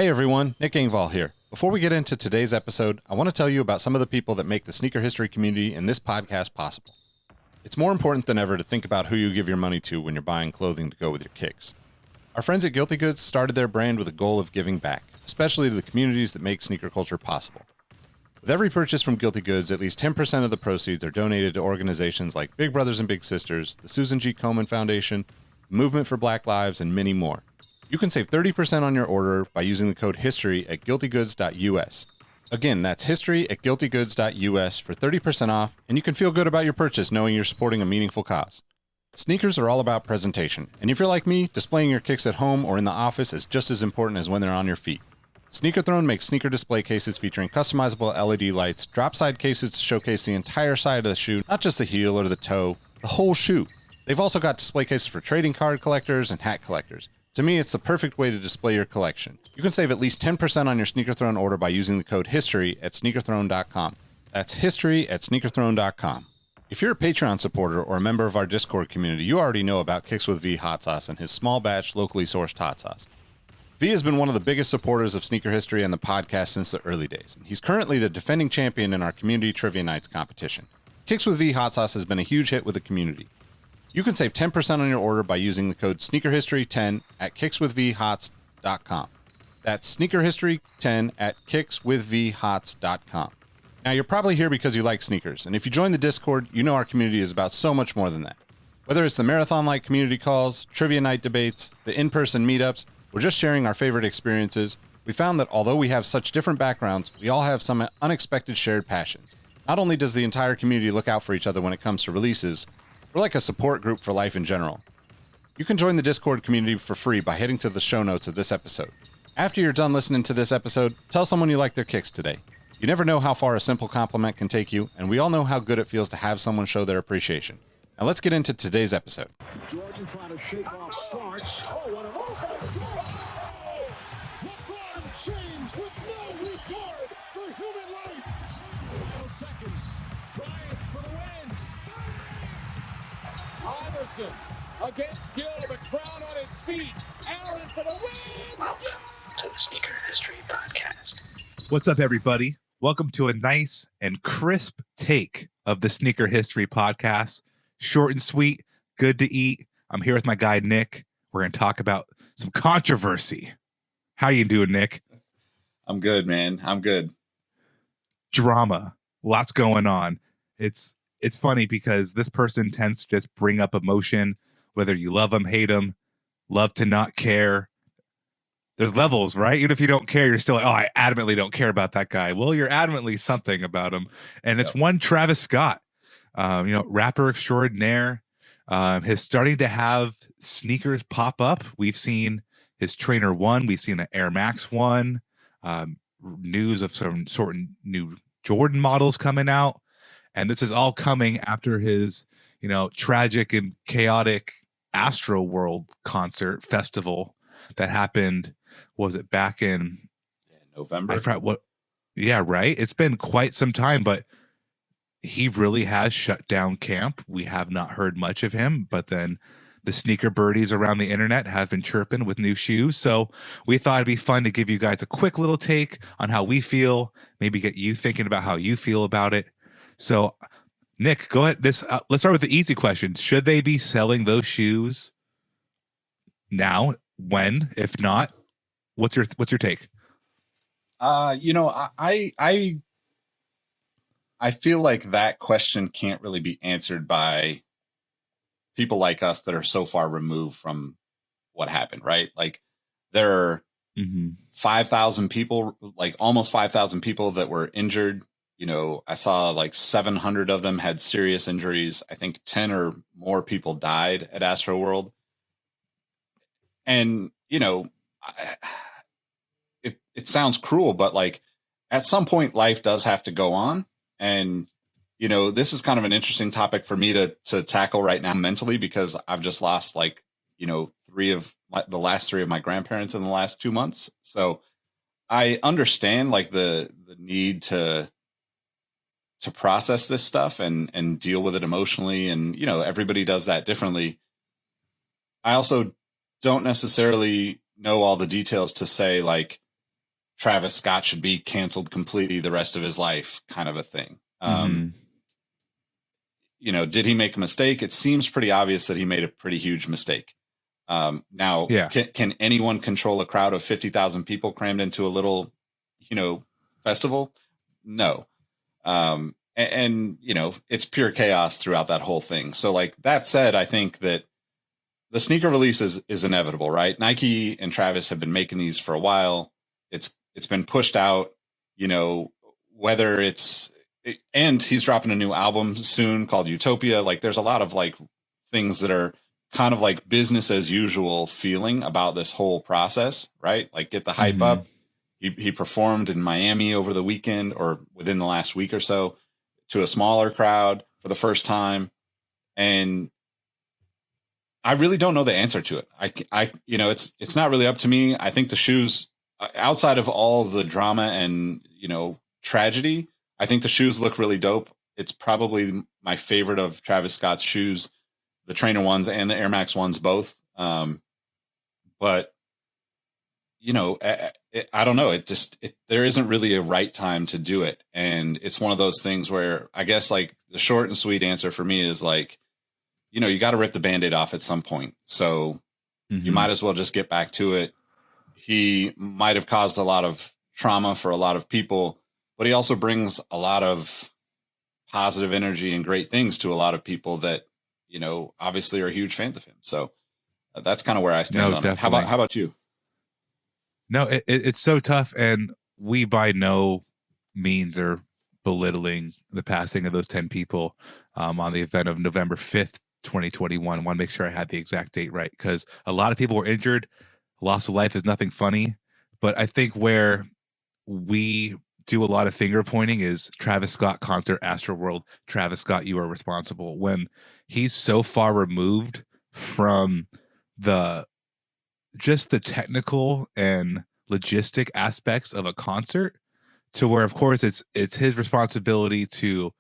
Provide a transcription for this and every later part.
Hey everyone, Nick Engvall here. Before we get into today's episode, I want to tell you about some of the people that make the sneaker history community and this podcast possible. It's more important than ever to think about who you give your money to when you're buying clothing to go with your kicks. Our friends at Guilty Goods started their brand with a goal of giving back, especially to the communities that make sneaker culture possible. With every purchase from Guilty Goods, at least 10% of the proceeds are donated to organizations like Big Brothers and Big Sisters, the Susan G. Komen Foundation, the Movement for Black Lives, and many more. You can save 30% on your order by using the code HISTORY at guiltygoods.us. Again, that's history at guiltygoods.us for 30% off, and you can feel good about your purchase knowing you're supporting a meaningful cause. Sneakers are all about presentation, and if you're like me, displaying your kicks at home or in the office is just as important as when they're on your feet. Sneaker Throne makes sneaker display cases featuring customizable LED lights, drop-side cases to showcase the entire side of the shoe, not just the heel or the toe, the whole shoe. They've also got display cases for trading card collectors and hat collectors. To me, it's the perfect way to display your collection. You can save at least 10% on your Sneaker Throne order by using the code HISTORY at sneakerthrone.com. That's history at sneakerthrone.com. If you're a Patreon supporter or a member of our Discord community, you already know about Kicks with V hot sauce and his small batch, locally sourced hot sauce. V has been one of the biggest supporters of sneaker history and the podcast since the early days. He's currently the defending champion in our community trivia nights competition. Kicks with V hot sauce has been a huge hit with the community. You can save 10% on your order by using the code SneakerHistory10 at kickswithvhots.com. That's SneakerHistory10 at kickswithvhots.com. Now, you're probably here because you like sneakers, and if you join the Discord, you know our community is about so much more than that. Whether it's the marathon-like community calls, trivia night debates, the in-person meetups, or just sharing our favorite experiences, we found that although we have such different backgrounds, we all have some unexpected shared passions. Not only does the entire community look out for each other when it comes to releases, we're like a support group for life in general. You can join the Discord community for free by heading to the show notes of this episode. After you're done listening to this episode, tell someone you like their kicks today. You never know how far a simple compliment can take you, and we all know how good it feels to have someone show their appreciation. Now let's get into today's episode. Jordan trying to shake off starts. Oh, what a LeBron James with no regard for human life. Final seconds. Bryant for the win. Iverson against Gill, the crowd on its feet. Allen for the win. Welcome to the Sneaker History Podcast. What's up, everybody? Welcome to a nice and crisp take of the Sneaker History Podcast. Short and sweet, good to eat. I'm here with my guy, Nick. We're going to talk about some controversy. How you doing, Nick? I'm good, man. I'm good. Drama. Lots going on. It's funny because this person tends to just bring up emotion, whether you love them, hate them, love to not care. There's levels, right? Even if you don't care, you're still like, oh, I adamantly don't care about that guy. Well, you're adamantly something about him. And it's one Travis Scott, rapper extraordinaire. He's starting to have sneakers pop up. We've seen his Trainer 1. We've seen the Air Max 1. News of some sort of new Jordan models coming out. And this is all coming after his, tragic and chaotic Astroworld concert festival that happened. Was it back in November? I forgot what. Yeah, right. It's been quite some time, but he really has shut down camp. We have not heard much of him, but then the sneaker birdies around the internet have been chirping with new shoes. So we thought it'd be fun to give you guys a quick little take on how we feel, maybe get you thinking about how you feel about it. So, Nick, go ahead. Let's start with the easy questions. Should they be selling those shoes now? When? If not, what's your take? I feel like that question can't really be answered by people like us that are so far removed from what happened, right? Like there are 5,000 people, like almost 5,000 people that were injured. I saw like 700 of them had serious injuries. I think 10 or more people died at Astroworld. And, it sounds cruel, but like at some point life does have to go on. And, this is kind of an interesting topic for me to tackle right now mentally, because I've just lost like, the last three of my grandparents in the last 2 months. So I understand like the need to process this stuff and deal with it emotionally. And, everybody does that differently. I also don't necessarily know all the details to say like, Travis Scott should be canceled completely the rest of his life, kind of a thing. You know, did he make a mistake? It seems pretty obvious that he made a pretty huge mistake. Now, can anyone control a crowd of 50,000 people crammed into a little, you know, festival? No. And, you know, it's pure chaos throughout that whole thing. So, like, that said, I think that the sneaker release is inevitable, right? Nike and Travis have been making these for a while. It's been pushed out, you know, whether and he's dropping a new album soon called Utopia. Like, there's a lot of like things that are kind of like business as usual feeling about this whole process, right? Like, get the hype up. He performed in Miami over the weekend or within the last week or so to a smaller crowd for the first time. And I really don't know the answer to it. I you know, it's not really up to me. I think the shoes, outside of all the drama and, you know, tragedy, I think the shoes look really dope. It's probably my favorite of Travis Scott's shoes, the trainer ones and the Air Max ones, both. But, you know, I don't know. There isn't really a right time to do it. And it's one of those things where I guess like the short and sweet answer for me is like, you know, you got to rip the Band-Aid off at some point. So you might as well just get back to it. He might have caused a lot of trauma for a lot of people, but he also brings a lot of positive energy and great things to a lot of people that, you know, obviously are huge fans of him. So that's kind of where I stand on it. How about you? No, it's so tough. And we by no means are belittling the passing of those 10 people on the event of November 5th, 2021. I want to make sure I had the exact date right, because a lot of people were injured. Loss of life is nothing funny. But I think where we do a lot of finger pointing is Travis Scott concert, Astroworld. Travis Scott, you are responsible. When he's so far removed from just the technical and logistic aspects of a concert, to where, of course, it's his responsibility to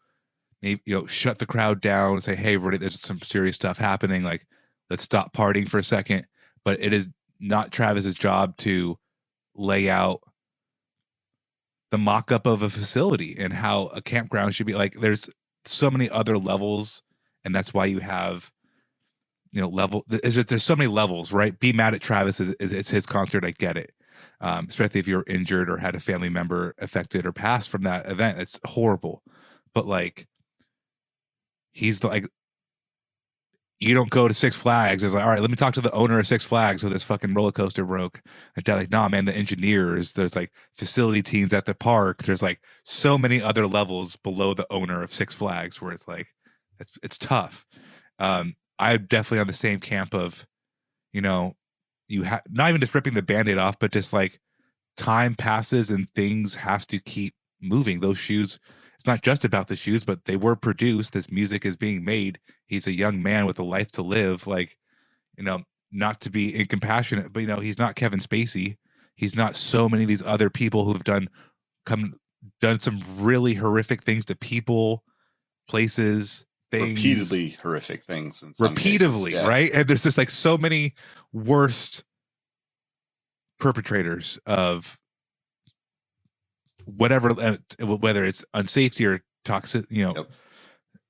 maybe, you know, shut the crowd down and say, hey, everybody, there's some serious stuff happening. Like, let's stop partying for a second. But it is not Travis's job to lay out the mock-up of a facility and how a campground should be. Like, there's so many other levels, and that's why you have, you know, there's so many levels, right? Be mad at Travis is his concert. I get it. Especially if you're injured or had a family member affected or passed from that event. It's horrible. But like, he's like, you don't go to Six Flags. It's like, all right, let me talk to the owner of Six Flags who this fucking roller coaster broke. And they're like, nah, man, the engineers, there's like facility teams at the park. There's like so many other levels below the owner of Six Flags where it's like, it's tough. I'm definitely on the same camp of, you know, you have not even just ripping the Band-Aid off, but just like time passes and things have to keep moving. Those shoes, it's not just about the shoes, but they were produced. This music is being made. He's a young man with a life to live. Like, you know, not to be incompassionate, but, you know, he's not Kevin Spacey. He's not so many of these other people who've done some really horrific things to people, places, things. Repeatedly horrific things. In some cases, yeah. Right? And there's just like so many worst perpetrators of whatever, whether it's unsafety or toxic, you know,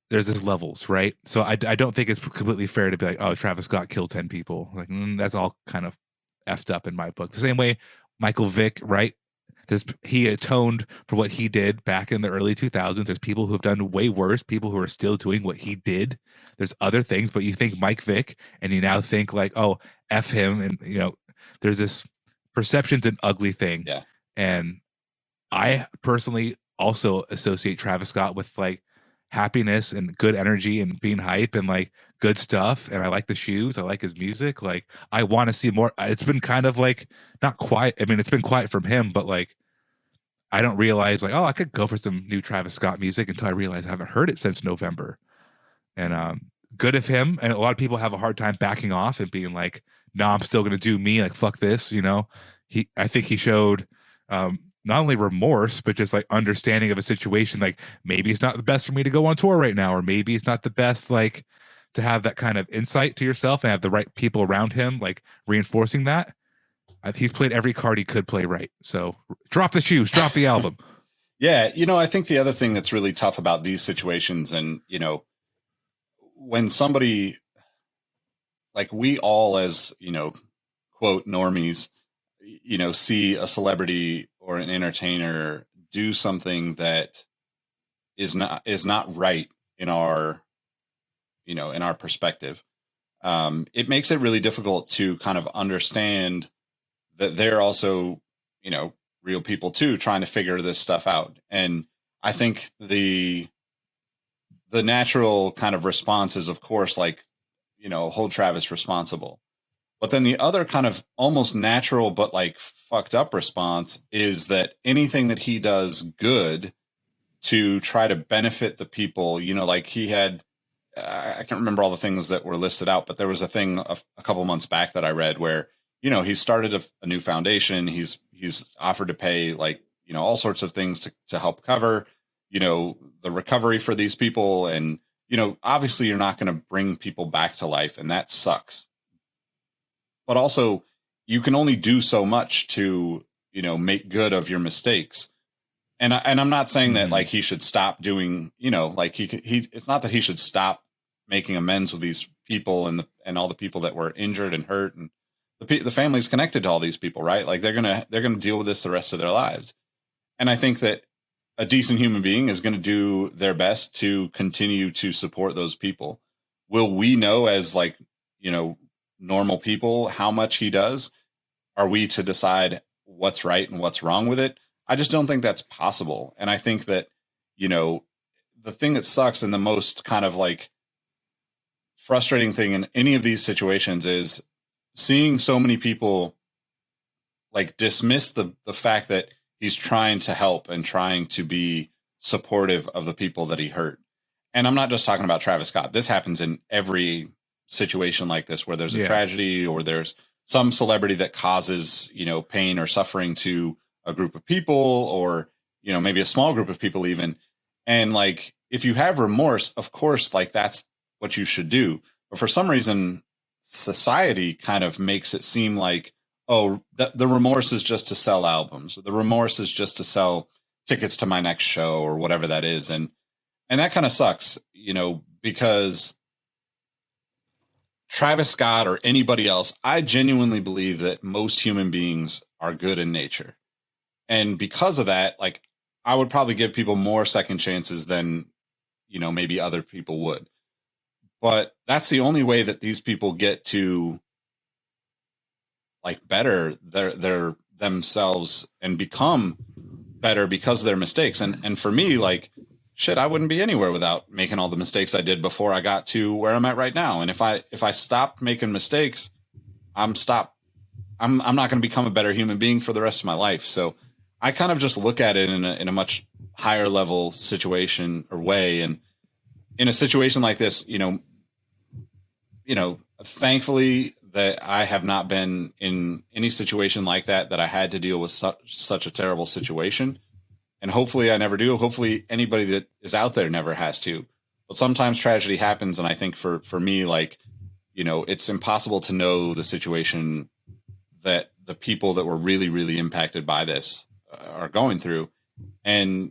there's this levels, right? So I don't think it's completely fair to be like, oh, Travis Scott killed 10 people. Like, that's all kind of effed up in my book. The same way Michael Vick, right? He atoned for what he did back in the early 2000s. There's people who have done way worse, people who are still doing what he did. There's other things, but you think Mike Vick and you now think like, oh, F him. And, you know, there's this perception's an ugly thing. Yeah. And I personally also associate Travis Scott with like happiness and good energy and being hype and like good stuff. And I like the shoes. I like his music. Like, I want to see more. It's been kind of like not quiet. I mean, it's been quiet from him, but like, I don't realize like, oh, I could go for some new Travis Scott music until I realize I haven't heard it since November. And good of him. And a lot of people have a hard time backing off and being like, no, I'm still going to do me. Like, fuck this, you know? I think he showed not only remorse, but just like understanding of a situation. Like, maybe it's not the best for me to go on tour right now, or maybe it's not the best, like, to have that kind of insight to yourself and have the right people around him, like reinforcing that. He's played every card he could play right. So drop the shoes, drop the album. Yeah, I think the other thing that's really tough about these situations, and when somebody like we all as quote normies, see a celebrity or an entertainer do something that is not right in our in our perspective. It makes it really difficult to kind of understand that they're also real people too, trying to figure this stuff out. And I think the natural kind of response is, of course, like, hold Travis responsible. But then the other kind of almost natural but like fucked up response is that anything that he does good to try to benefit the people, like he had, I can't remember all the things that were listed out, but there was a thing a couple months back that I read where, he started a new foundation. He's offered to pay like, all sorts of things to help cover, the recovery for these people. And, obviously you're not going to bring people back to life, and that sucks. But also you can only do so much to, make good of your mistakes. And I'm not saying that like he should stop doing, like he it's not that he should stop making amends with these people and all the people that were injured and hurt, and the families connected to all these people, right? Like they're going to deal with this the rest of their lives. And I think that a decent human being is going to do their best to continue to support those people. Will we know as like, normal people how much he does? Are we to decide what's right and what's wrong with it? I just don't think that's possible. And I think that, the thing that sucks and the most kind of like frustrating thing in any of these situations is seeing so many people like dismiss the fact that he's trying to help and trying to be supportive of the people that he hurt. And I'm not just talking about Travis Scott. This happens in every situation like this, where there's a tragedy or there's some celebrity that causes, pain or suffering to a group of people, or, maybe a small group of people even. And like, if you have remorse, of course, like that's what you should do. But for some reason, society kind of makes it seem like, oh, the remorse is just to sell albums. The remorse is just to sell tickets to my next show or whatever that is. And that kind of sucks, because Travis Scott or anybody else, I genuinely believe that most human beings are good in nature. And because of that, like I would probably give people more second chances than, maybe other people would. But that's the only way that these people get to like better their themselves and become better because of their mistakes. And for me, like, shit, I wouldn't be anywhere without making all the mistakes I did before I got to where I'm at right now. And if I stopped making mistakes, I'm not going to become a better human being for the rest of my life. So I kind of just look at it in a much higher level situation or way. And in a situation like this, thankfully that I have not been in any situation like that I had to deal with such a terrible situation. And hopefully I never do. Hopefully anybody that is out there never has to. But sometimes tragedy happens. And I think for me, like, it's impossible to know the situation that the people that were really, really impacted by this are going through. And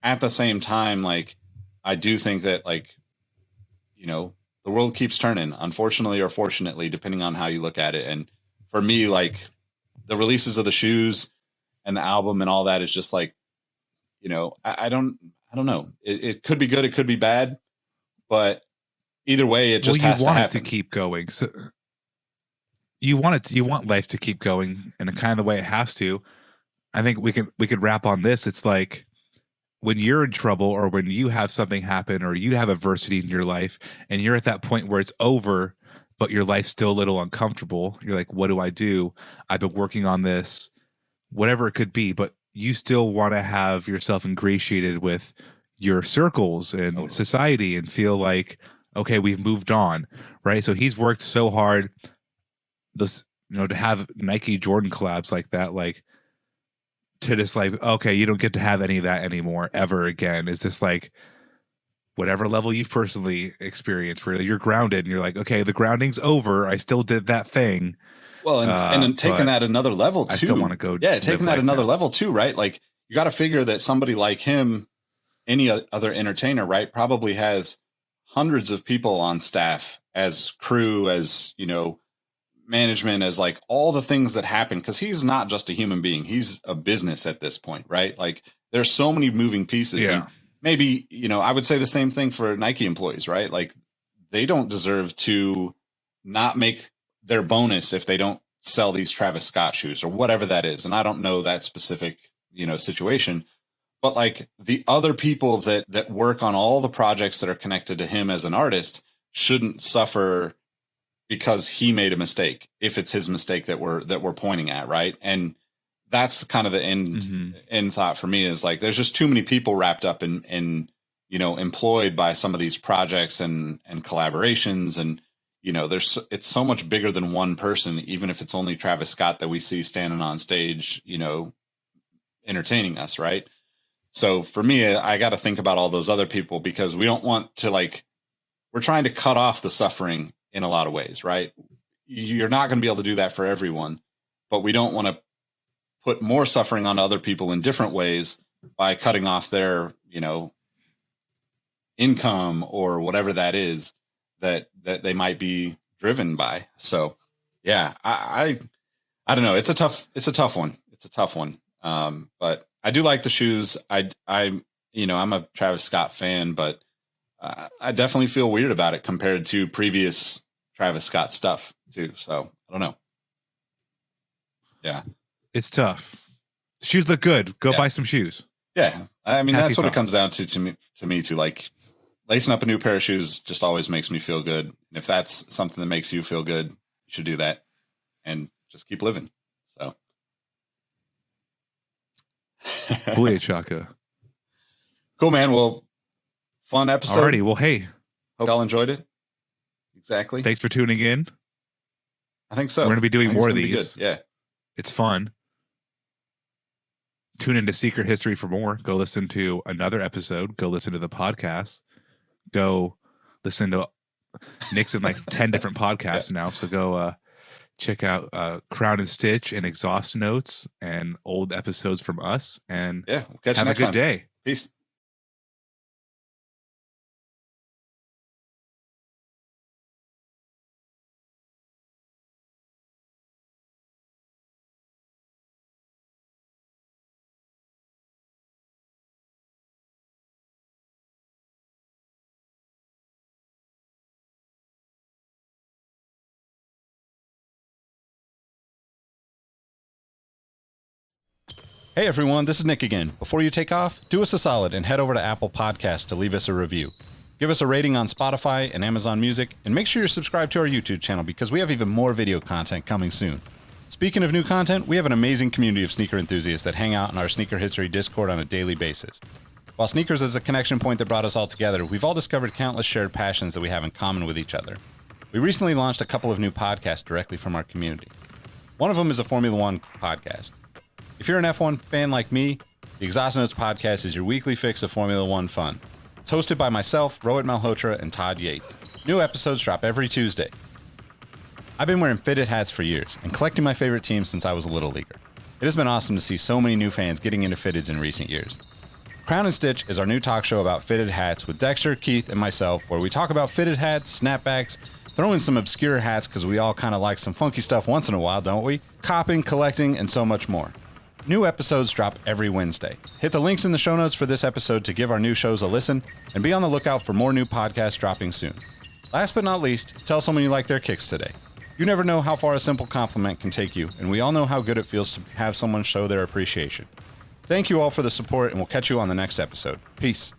at the same time, like, I do think that, like, the world keeps turning, unfortunately or fortunately, depending on how you look at it. And for me, like, the releases of the shoes and the album and all that is just like, I don't know. It could be good. It could be bad, but either way, it just has to happen. You want it to keep going. So you want life to keep going in a kind of way it has to. I think we could wrap on this. It's like when you're in trouble or when you have something happen or you have adversity in your life and you're at that point where it's over, but your life's still a little uncomfortable. You're like, what do I do? I've been working on this, whatever it could be, but you still want to have yourself ingratiated with your circles and society and feel like, okay, we've moved on, right? So he's worked so hard, to have Nike Jordan collabs like that, like, to just like, okay, you don't get to have any of that anymore ever again. It's just like whatever level you've personally experienced where you're grounded and you're like, okay, the grounding's over. I still did that thing. Well, and taking that another level too. I still want to go. Yeah, taking that another level too, right? Like you got to figure that somebody like him, any other entertainer, right, probably has hundreds of people on staff as crew, as, you know, management, as like all the things that happen, because he's not just a human being, he's a business at this point, right? Like there's so many moving pieces. Yeah. And maybe, you know, I would say the same thing for Nike employees, right? Like they don't deserve to not make their bonus if they don't sell these Travis Scott shoes or whatever that is. And I don't know that specific, you know, situation, but like the other people that work on all the projects that are connected to him as an artist shouldn't suffer because he made a mistake, if it's his mistake that we're pointing at, right? And that's kind of the end thought for me, is like there's just too many people wrapped up in you know, employed by some of these projects and collaborations, and you know, it's so much bigger than one person, even if it's only Travis Scott that we see standing on stage, you know, entertaining us, right? So for me, I got to think about all those other people, because we don't want to, like, we're trying to cut off the suffering in a lot of ways, right? You're not going to be able to do that for everyone, but we don't want to put more suffering on other people in different ways by cutting off their, you know, income or whatever that is that they might be driven by. So yeah, I don't know. It's a tough one. It's a tough one. But I do like the shoes. You know, I'm a Travis Scott fan, but I definitely feel weird about it compared to previous Travis Scott stuff too. So I don't know. Yeah. It's tough. The shoes look good. Go buy some shoes. Yeah. I mean, Happy that's what thoughts. it comes down to me, like lacing up a new pair of shoes just always makes me feel good. And if that's something that makes you feel good, you should do that and just keep living. So. Booyah Chaka. Cool, man. Well, fun episode. Alrighty. Well, hey. Hope y'all enjoyed it. Exactly. Thanks for tuning in. I think so. We're going to be doing more of these. Yeah. It's fun. Tune into Secret History for more. Go listen to another episode. Go listen to the podcast. Go listen to Nick's in like 10 different podcasts now. So go check out Crown and Stitch and Exhaust Notes and old episodes from us. And yeah, we'll catch you have next a good time. day. Peace. Hey everyone, this is Nick again. Before you take off, do us a solid and head over to Apple Podcasts to leave us a review. Give us a rating on Spotify and Amazon Music, and make sure you're subscribed to our YouTube channel, because we have even more video content coming soon. Speaking of new content, we have an amazing community of sneaker enthusiasts that hang out in our Sneaker History Discord on a daily basis. While sneakers is a connection point that brought us all together, we've all discovered countless shared passions that we have in common with each other. We recently launched a couple of new podcasts directly from our community. One of them is a Formula One podcast. If you're an F1 fan like me, the Exhaust Notes podcast is your weekly fix of Formula One fun. It's hosted by myself, Rohit Malhotra, and Todd Yates. New episodes drop every Tuesday. I've been wearing fitted hats for years and collecting my favorite teams since I was a little leaguer. It has been awesome to see so many new fans getting into fitteds in recent years. Crown and Stitch is our new talk show about fitted hats with Dexter, Keith, and myself, where we talk about fitted hats, snapbacks, throw in some obscure hats because we all kind of like some funky stuff once in a while, don't we? Copping, collecting, and so much more. New episodes drop every Wednesday. Hit the links in the show notes for this episode to give our new shows a listen, and be on the lookout for more new podcasts dropping soon. Last but not least, tell someone you like their kicks today. You never know how far a simple compliment can take you, and we all know how good it feels to have someone show their appreciation. Thank you all for the support, and we'll catch you on the next episode. Peace.